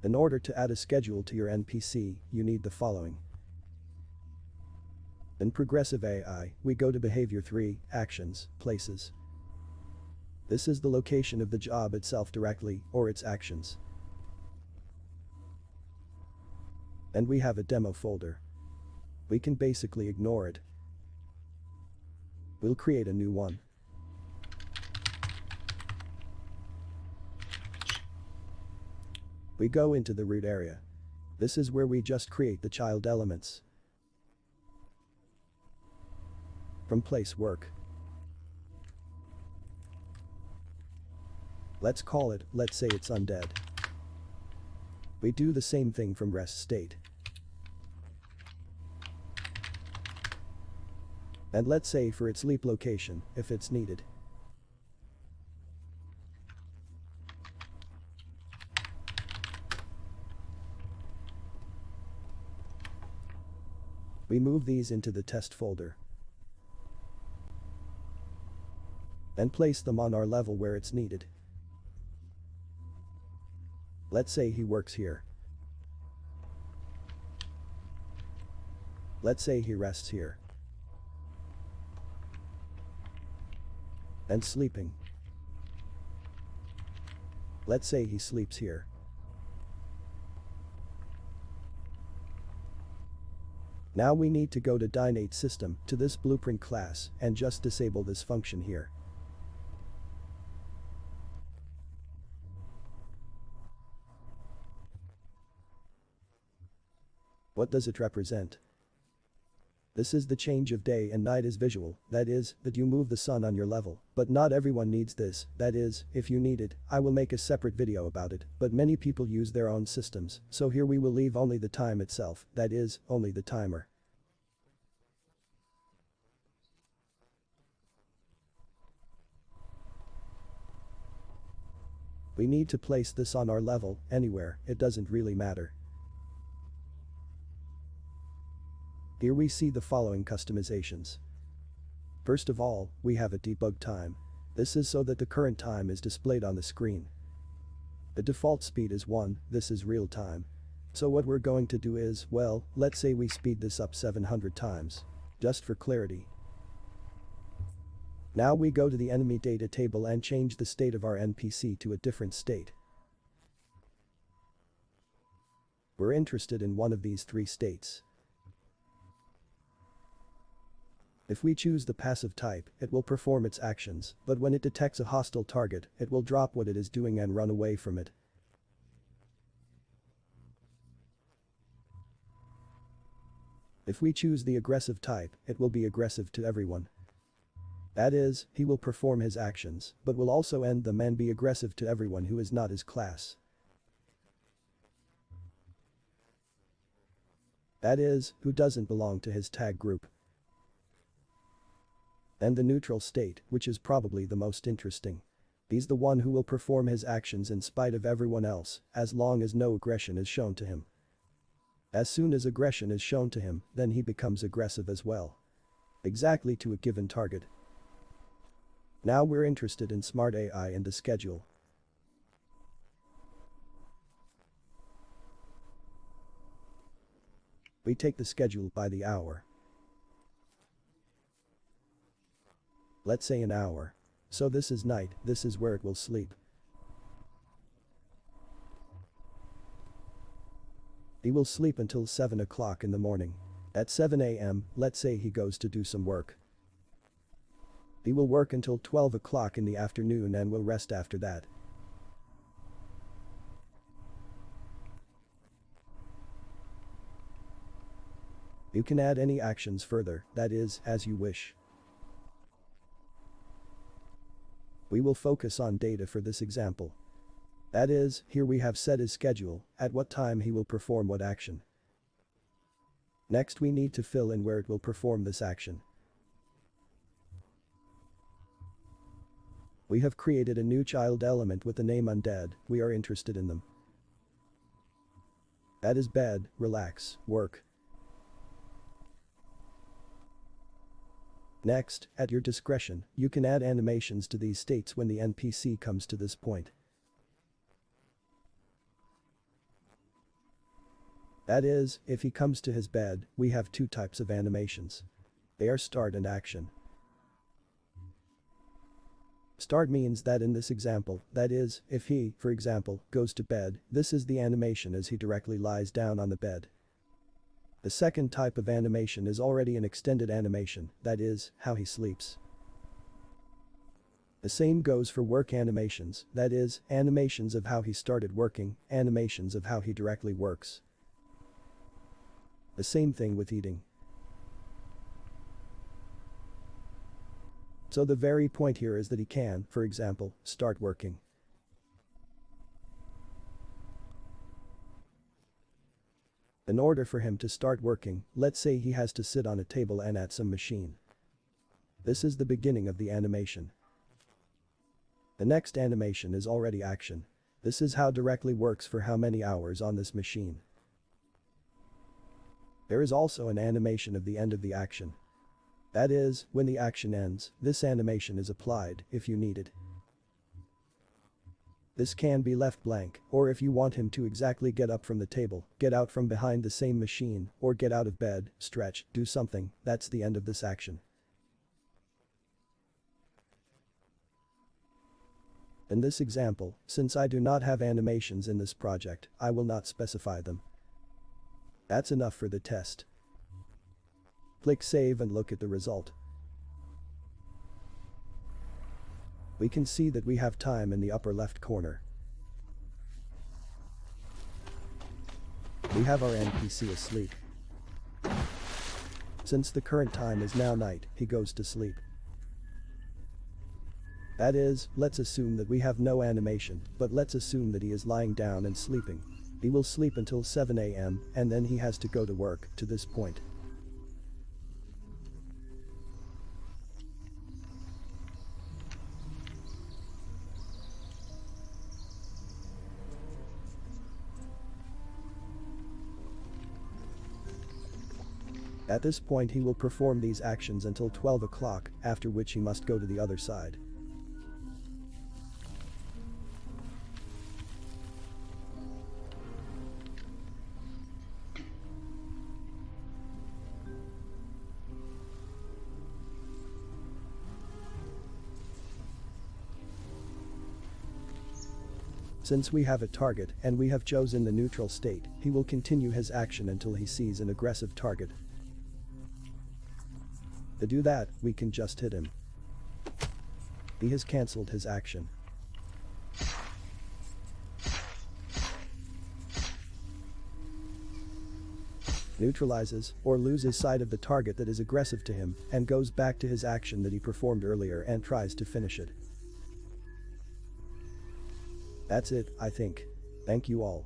In order to add a schedule to your NPC, you need the following. In Progressive AI, we go to Behavior 3, Actions, Places. This is the location of the job itself directly, or its actions. And we have a demo folder. We can basically ignore it. We'll create a new one. We go into the root area. This is where we just create the child elements. From place work. Let's call it, let's say it's undead. We do the same thing from rest state. And let's say for its sleep location, if it's needed. We move these into the test folder. And place them on our level where it's needed. Let's say he works here. Let's say he rests here. And sleeping. Let's say he sleeps here. Now we need to go to Dynate System, to this blueprint class, and just disable this function here. What does it represent? This is the change of day and night as visual, that is, that you move the sun on your level. But not everyone needs this, that is, if you need it, I will make a separate video about it, but many people use their own systems, so here we will leave only the time itself, that is, only the timer. We need to place this on our level, anywhere, it doesn't really matter. Here we see the following customizations. First of all, we have a debug time. This is so that the current time is displayed on the screen. The default speed is 1, this is real time. So what we're going to do is, well, let's say we speed this up 700 times. Just for clarity. Now we go to the enemy data table and change the state of our NPC to a different state. We're interested in one of these 3 states. If we choose the passive type, it will perform its actions, but when it detects a hostile target, it will drop what it is doing and run away from it. If we choose the aggressive type, it will be aggressive to everyone. That is, he will perform his actions, but will also end them and be aggressive to everyone who is not his class. That is, who doesn't belong to his tag group. And the neutral state, which is probably the most interesting. He's the one who will perform his actions in spite of everyone else, as long as no aggression is shown to him. As soon as aggression is shown to him, then he becomes aggressive as well. Exactly to a given target. Now we're interested in Smart AI and the schedule. We take the schedule by the hour. Let's say an hour. So this is night, this is where it will sleep. He will sleep until 7 o'clock in the morning. At 7 a.m., let's say he goes to do some work. He will work until 12 o'clock in the afternoon and will rest after that. You can add any actions further, that is, as you wish. We will focus on data for this example. That is, here we have set his schedule, at what time he will perform what action. Next we need to fill in where it will perform this action. We have created a new child element with the name undead, we are interested in them. That is bed, relax, work. Next, at your discretion, you can add animations to these states when the NPC comes to this point. That is, if he comes to his bed, we have two types of animations. They are start and action. Start means that in this example, that is, if he, for example, goes to bed, this is the animation as he directly lies down on the bed. The second type of animation is already an extended animation, that is, how he sleeps. The same goes for work animations, that is, animations of how he started working, animations of how he directly works. The same thing with eating. So the very point here is that he can, for example, start working. In order for him to start working, let's say he has to sit on a table and at some machine. This is the beginning of the animation. The next animation is already action. This is how directly works for how many hours on this machine. There is also an animation of the end of the action. That is, when the action ends, this animation is applied, if you need it. This can be left blank, or if you want him to exactly get up from the table, get out from behind the same machine, or get out of bed, stretch, do something, that's the end of this action. In this example, since I do not have animations in this project, I will not specify them. That's enough for the test. Click Save and look at the result. We can see that we have time in the upper left corner. We have our NPC asleep. Since the current time is now night, he goes to sleep. That is, let's assume that we have no animation, but let's assume that he is lying down and sleeping. He will sleep until 7 a.m. and then he has to go to work to this point. At this point he will perform these actions until 12 o'clock, after which he must go to the other side. Since we have a target and we have chosen the neutral state, he will continue his action until he sees an aggressive target. To do that, we can just hit him. He has cancelled his action. Neutralizes, or loses sight of the target that is aggressive to him, and goes back to his action that he performed earlier and tries to finish it. That's it, I think. Thank you all.